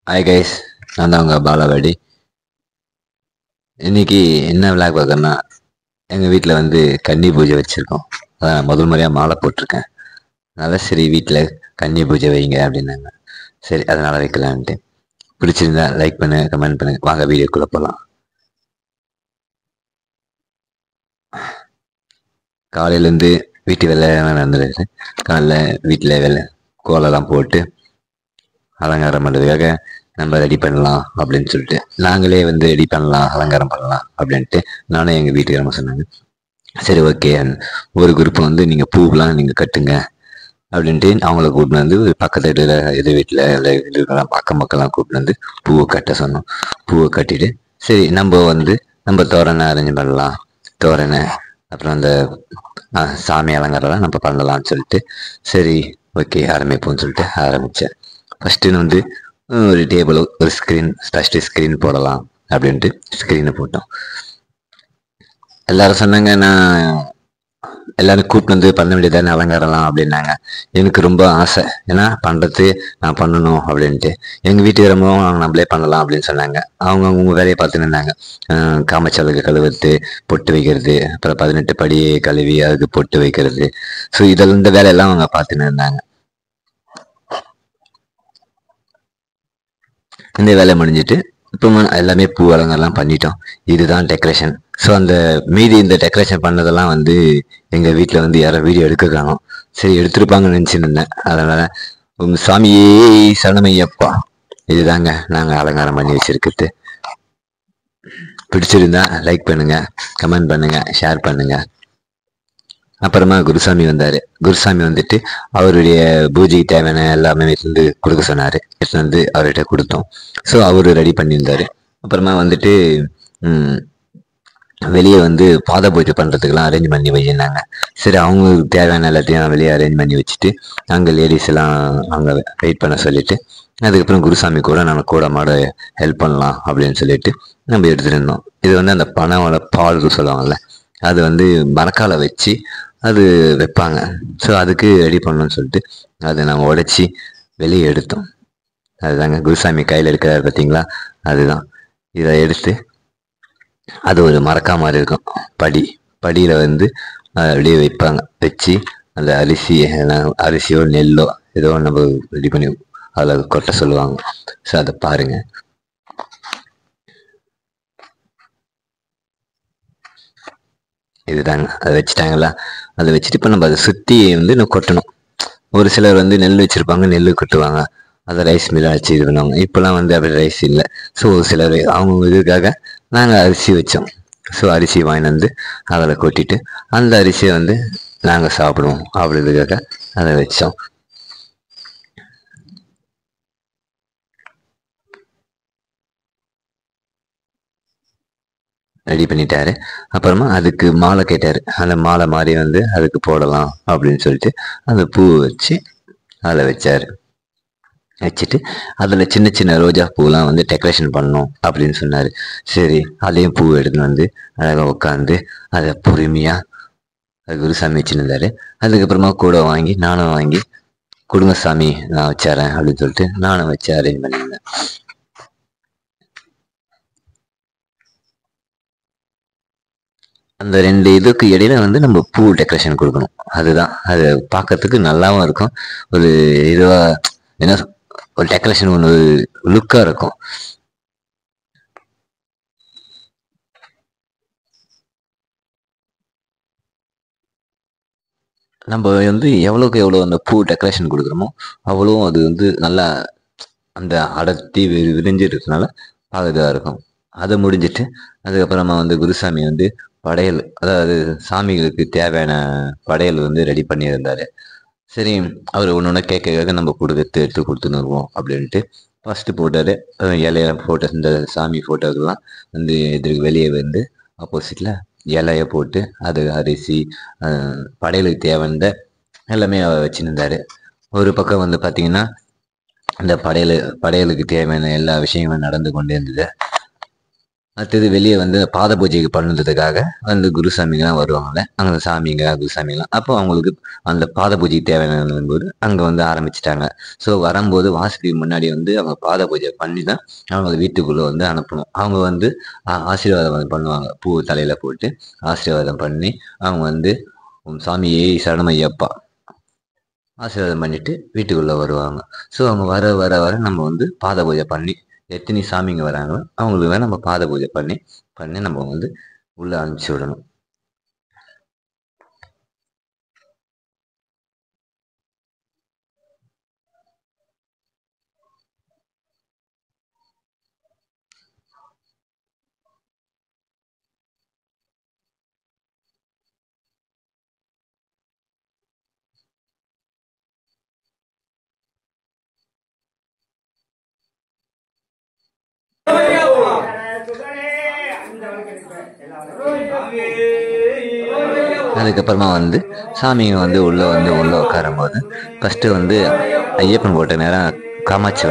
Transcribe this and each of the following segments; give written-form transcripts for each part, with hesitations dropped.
Hi guys, நான் தான் உங்கள் பாலாவாடி. இன்னைக்கு என்ன விளாக் பார்க்கறேன்னா, எங்கள் வீட்டில் வந்து கன்னி பூஜை வச்சுருக்கோம். அதான் முதல் முறையாக மாலை போட்டிருக்கேன். அதனால் சரி வீட்டில் கன்னி பூஜை வைங்க அப்படின்னாங்க. சரி அதனால் வைக்கலான்ட்டு. பிடிச்சிருந்தா லைக் பண்ணு, கமெண்ட் பண்ணு. வாங்க வீடியோக்குள்ளே போகலாம். காலையிலேருந்து வீட்டு வேலை நடந்துடுது. காலைல வீட்டில் வேலை கோலெல்லாம் போட்டு அலங்காரம் பண்ணுறதுக்காக நம்ம ரெடி பண்ணலாம் அப்படின்னு சொல்லிட்டு நாங்களே வந்து ரெடி பண்ணலாம், அலங்காரம் பண்ணலாம் அப்படின்ட்டு நானும் எங்கள் வீட்டுக்காரங்க சொன்னாங்க. சரி ஓகே, ஒரு குரூப் வந்து நீங்கள் பூவெலாம் நீங்கள் கட்டுங்க அப்படின்ட்டு அவங்கள கூப்பிட்டு வந்து பக்கத்து வீட்டில் எது வீட்டில் இருக்கலாம் பக்கம் பக்கம்லாம் கூப்பிட்டு வந்து பூவை கட்ட சொன்னோம். பூவை கட்டிட்டு சரி நம்ம தோரணை அரேஞ்ச் பண்ணலாம், தோரணை அப்புறம் அந்த சாமி அலங்காரம்லாம் நம்ம பண்ணலாம்னு சொல்லிட்டு சரி ஓகே ஆரம்பிப்போம்னு சொல்லிட்டு ஆரம்பித்தேன். ஃபஸ்ட்டு வந்து ஒரு டேபிள், ஒரு ஸ்க்ரீன், ஃபஸ்ட்டு ஸ்க்ரீன் போடலாம் அப்படின்ட்டு ஸ்க்ரீனை போட்டோம். எல்லாரும் சொன்னாங்க, நான் எல்லாரும் கூப்பிட்டு வந்து பண்ண வேண்டியதானே அலங்காரம்லாம் அப்படின்னாங்க. எனக்கு ரொம்ப ஆசை, ஏன்னா பண்ணுறது நான் பண்ணணும் அப்படின்ட்டு. எங்கள் வீட்டுக்காரமும் நம்மளே பண்ணலாம் அப்படின்னு சொன்னாங்க. அவங்க வேலையை பார்த்துன்னு இருந்தாங்க. காமச்சாலுக்கு கழுவுறது, பொட்டு வைக்கிறது, அப்புறம் 18 படி கழுவி அதுக்கு பொட்டு வைக்கிறது. ஸோ இந்த வேலையெல்லாம் அவங்க பார்த்துன்னு இருந்தாங்க. இந்த வேலை முடிஞ்சிட்டு இப்போ எல்லாமே பூ அலங்காரம்லாம் பண்ணிட்டோம். இதுதான் டெக்கரேஷன். ஸோ அந்த மீதி இந்த டெக்கரேஷன் பண்ணதெல்லாம் வந்து எங்கள் வீட்டில் வந்து யாரோ வீடியோ எடுக்க சரி எடுத்துருப்பாங்கன்னு நினச்சின்னு இருந்தேன். அதனால் சாமியே சரணமையப்பா, இதுதாங்க நாங்கள் அலங்காரம் பண்ணி வச்சுருக்குது. பிடிச்சிருந்தா லைக் பண்ணுங்கள், கமெண்ட் பண்ணுங்கள், ஷேர் பண்ணுங்கள். அப்புறமா குருசாமி வந்தார். குருசாமி வந்துட்டு அவருடைய பூஜைக்கு தேவையான எல்லாமே வந்து கொடுக்க சொன்னார். எடுத்து வந்து அவர்கிட்ட கொடுத்தோம். ஸோ அவரு ரெடி பண்ணியிருந்தார். அப்புறமா வந்துட்டு வெளியே வந்து பாத பூஜை பண்ணுறதுக்கெல்லாம் அரேஞ்ச் பண்ணி வச்சுருந்தாங்க. சரி அவங்களுக்கு தேவையான எல்லாத்தையும் வெளியே அரேஞ்ச் பண்ணி வச்சுட்டு அங்கே லேடிஸ் எல்லாம் அங்கே வெயிட் பண்ண சொல்லிவிட்டு அதுக்கப்புறம் குருசாமி கூட நம்ம கூட மாட ஹெல்ப் பண்ணலாம் அப்படின்னு சொல்லிட்டு நம்ம எடுத்துகிட்டு இருந்தோம். இது வந்து அந்த பனையோட பால் சொல்லுவாங்கள்ல, அது வந்து மரக்காலை வச்சு அது வைப்பாங்க. ஸோ அதுக்கு ரெடி பண்ணணும்னு சொல்லிட்டு அதை நாங்கள் உடைச்சி வெளியே எடுத்தோம். அதுதாங்க குருசாமி கையில் இருக்கிறாரு பார்த்தீங்களா, அதுதான். இதை எடுத்து அது ஒரு மரக்கா மாதிரி இருக்கும். படியில் வந்து அப்படியே வைப்பாங்க. வச்சு அந்த அரிசியோ நெல்லோ ஏதோ நம்ம ரெடி பண்ணி அதில் கொட்ட சொல்லுவாங்க. ஸோ அதை பாருங்கள். இதுதாங்க, அதை வச்சுட்டாங்களா. அதை வச்சுட்டு இப்போ நம்ம அதை சுற்றி வந்து நம்ம கொட்டணும். ஒரு சிலர் வந்து நெல் வச்சுருப்பாங்க, நெல் கொட்டுவாங்க, அதை ரைஸ் மில்ல வச்சு இது பண்ணுவாங்க. இப்போலாம் வந்து அப்படி ரைஸ் இல்லை. ஸோ ஒரு சிலர் அவங்க இதுக்காக நாங்கள் அரிசி வச்சோம். ஸோ அரிசி வாங்கிட்டு வந்து அதில் கொட்டிட்டு அந்த அரிசியை வந்து நாங்கள் சாப்பிடுவோம் அப்படின்றதுக்காக அதை வச்சோம். ரெடி பண்ணிட்டாரு. அப்புறமா அதுக்கு மாலை கேட்டார். அந்த மாலை மாதிரி வந்து அதுக்கு போடலாம் அப்படின்னு சொல்லிட்டு அந்த பூ வச்சு அதில் வச்சார். வச்சுட்டு அதில் சின்ன சின்ன ரோஜா பூலாம் வந்து டெக்கரேஷன் பண்ணணும் அப்படின்னு சொன்னார். சரி அதையும் பூ எடுத்துன்னு வந்து அழகாக உட்காந்து அதை பொறுமையாக அது குருசாமி வச்சுருந்தார். அதுக்கப்புறமா கூட வாங்கி நானும் வாங்கி கொடுங்க சாமி நான் வச்சாரேன் அப்படின்னு சொல்லிட்டு நானும் வச்சு அரேஞ்ச் பண்ணியிருந்தேன். அந்த 2 இதுக்கு இடையில வந்து நம்ம பூ டெக்கரேஷன் கொடுக்கணும். அதுதான் அது பார்க்கறதுக்கு நல்லாவும் இருக்கும். ஒரு இதுவாக என்ன ஒரு டெக்கரேஷன் ஒன்று லுக்காக இருக்கும். நம்ம வந்து எவ்வளோக்கு எவ்வளோ அந்த பூ டெக்கரேஷன் கொடுக்குறோமோ அவ்வளோ அது வந்து நல்லா அந்த அடர்த்தி விரிஞ்சிருக்கனால இதாக இருக்கும். அதை முடிஞ்சிட்டு அதுக்கப்புறமா வந்து குருசாமி வந்து படையல், அதாவது சாமிகளுக்கு தேவையான படையல் வந்து ரெடி பண்ணியிருந்தார். சரி அவர் ஒன்று கேட்க நம்ம எடுத்து கொடுத்துருவோம் அப்படின்ட்டு ஃபஸ்ட்டு போட்டார். இலைய ஃபோட்டோ, இந்த சாமி ஃபோட்டோக்கெல்லாம் வந்து எதிர்க்கு வெளியே வந்து ஆப்போசிட்டில் இலைய போட்டு அது அரிசி படையலுக்கு தேவையான எல்லாமே வச்சுருந்தார். ஒரு பக்கம் வந்து பார்த்திங்கன்னா இந்த படையலுக்கு தேவையான எல்லா விஷயங்களும் நடந்து கொண்டே இருந்தது. அடுத்தது வெளியே வந்து பாத பூஜைக்கு பண்ணுறதுக்காக வந்து குருசாமிங்கெல்லாம் வருவாங்கள்ல, அங்கே சாமிங்க குருசாமிங்கெல்லாம். அப்போ அவங்களுக்கு அந்த பாத பூஜைக்கு தேவையான போது அங்கே வந்து ஆரம்பிச்சிட்டாங்க. ஸோ வரும்போது வாசலுக்கு முன்னாடி வந்து அவங்க பாத பூஜை பண்ணி தான் அவங்க வீட்டுக்குள்ளே வந்து அனுப்பணும். அவங்க வந்து ஆசீர்வாதம் வந்து பண்ணுவாங்க. பூ தலையில் போட்டு ஆசீர்வாதம் பண்ணி அவங்க வந்து சாமியே சரணமையப்பா ஆசீர்வாதம் பண்ணிட்டு வீட்டுக்குள்ளே வருவாங்க. ஸோ அவங்க வர வர வர நம்ம வந்து பாத பூஜை பண்ணி எத்தனை சாமிங்க வராங்களோ அவங்களுக்கு நம்ம பாத பூஜை பண்ணி பண்ணி நம்ம வந்து உள்ளே அனுப்பிச்சி விடணும். அதுக்கப்புறமா வந்து சாமிங்க வந்து உள்ளே உட்காரும் போது ஃபஸ்ட்டு வந்து ஐயப்பன் போட்ட நேரம் காமாட்சி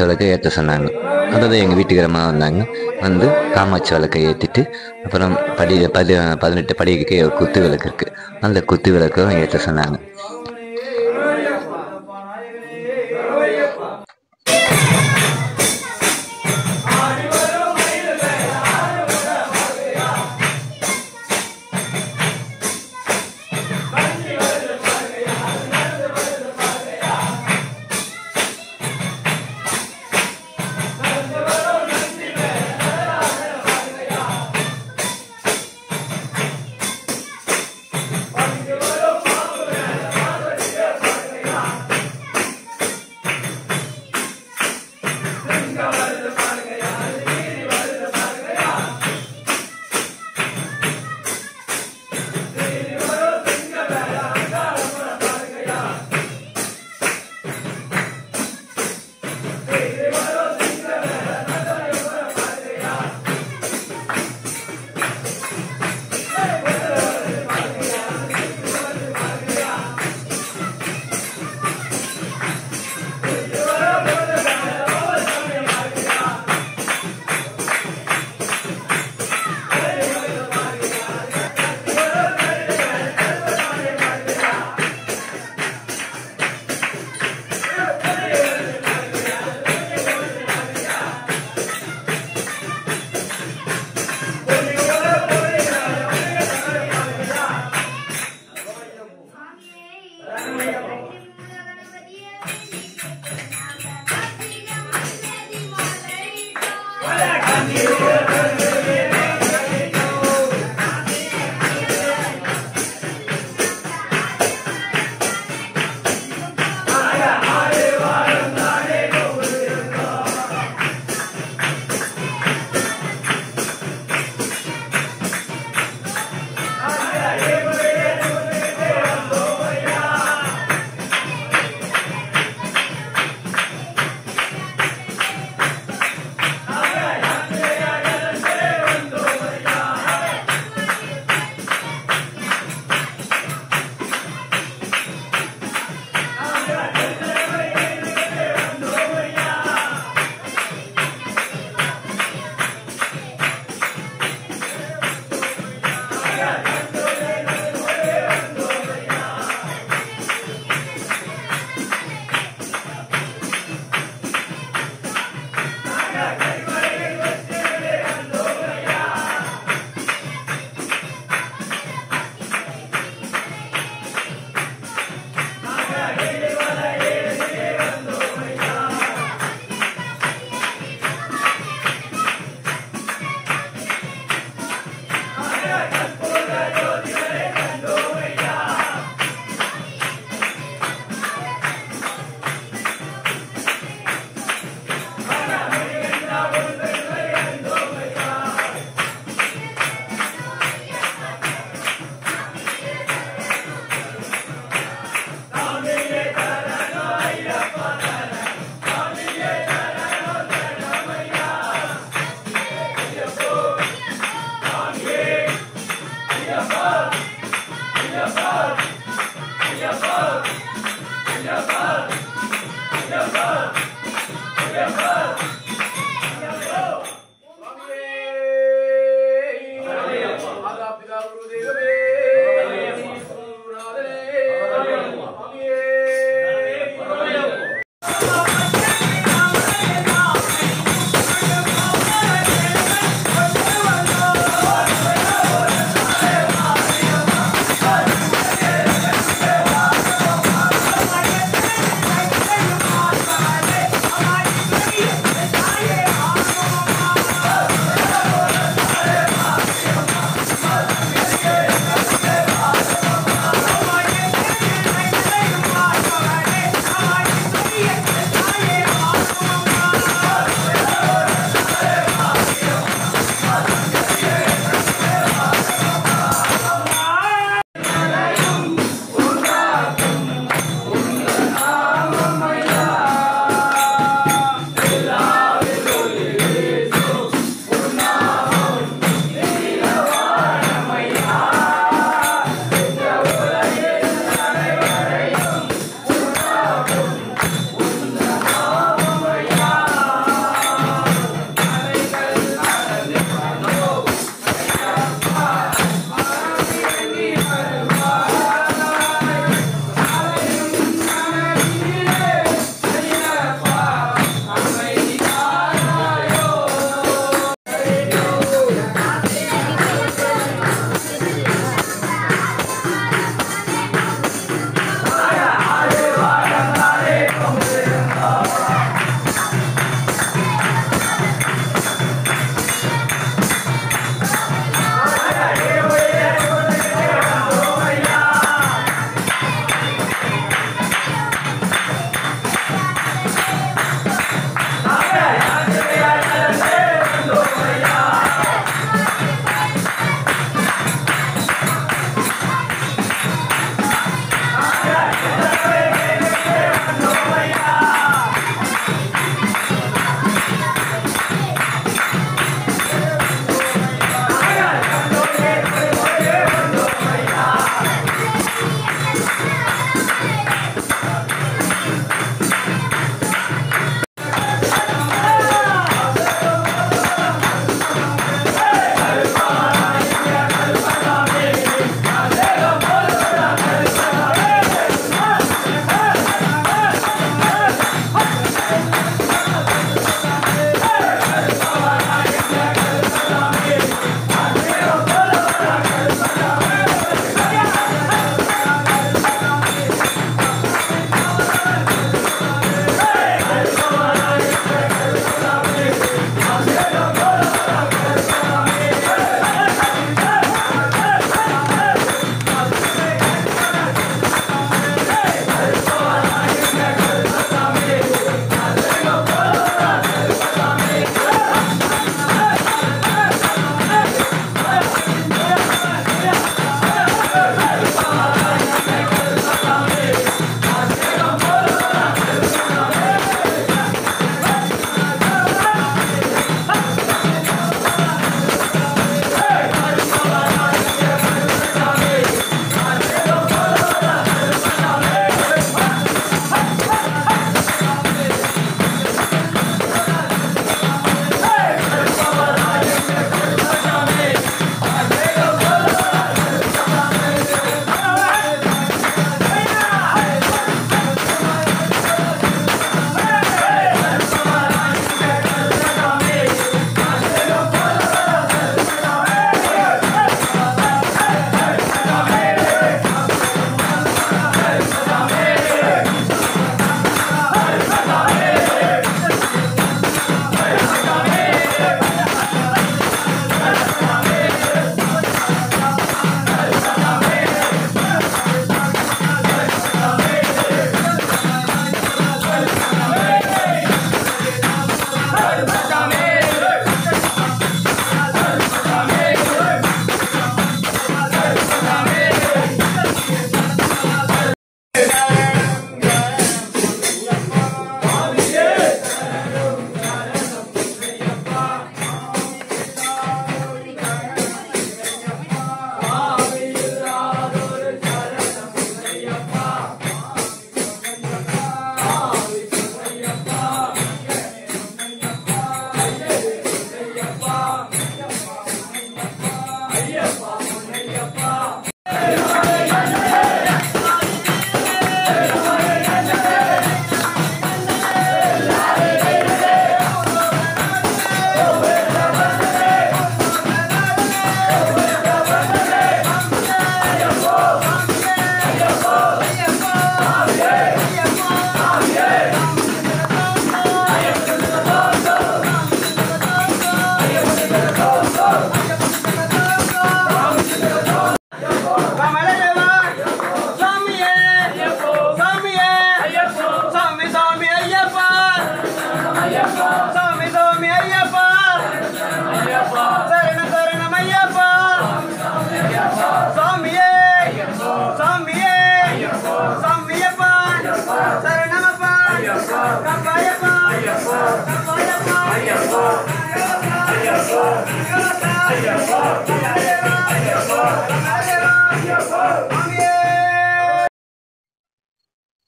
விளக்கு ஏற்ற சொன்னாங்க. அதாவது எங்கள் வீட்டுக்காரமாக வந்தாங்க. வந்து காமாட்சி விளக்கை ஏற்றிட்டு அப்புறம் 18 படிக்கு குத்து விளக்கு இருக்குது, அந்த குத்து விளக்கும் ஏற்ற சொன்னாங்க.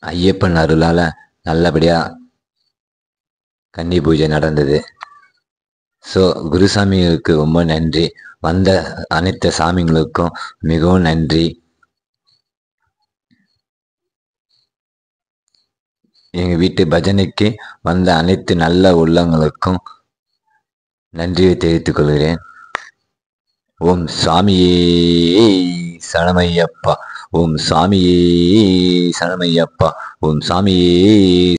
ஐயப்பன் அருளால நல்லபடியா கன்னி பூஜை நடந்தது. ஸோ குருசாமிகளுக்கு ரொம்ப நன்றி. வந்த அனைத்து சாமிங்களுக்கும் மிகவும் நன்றி. எங்கள் வீட்டு பஜனைக்கு வந்த அனைத்து நல்ல உள்ளங்களுக்கும் நன்றியை தெரிவித்துக் கொள்கிறேன். ஓம் சாமியே சரணமையப்பா. ஓம் சாமியே சரணமையப்பா. ஓம் சாமியே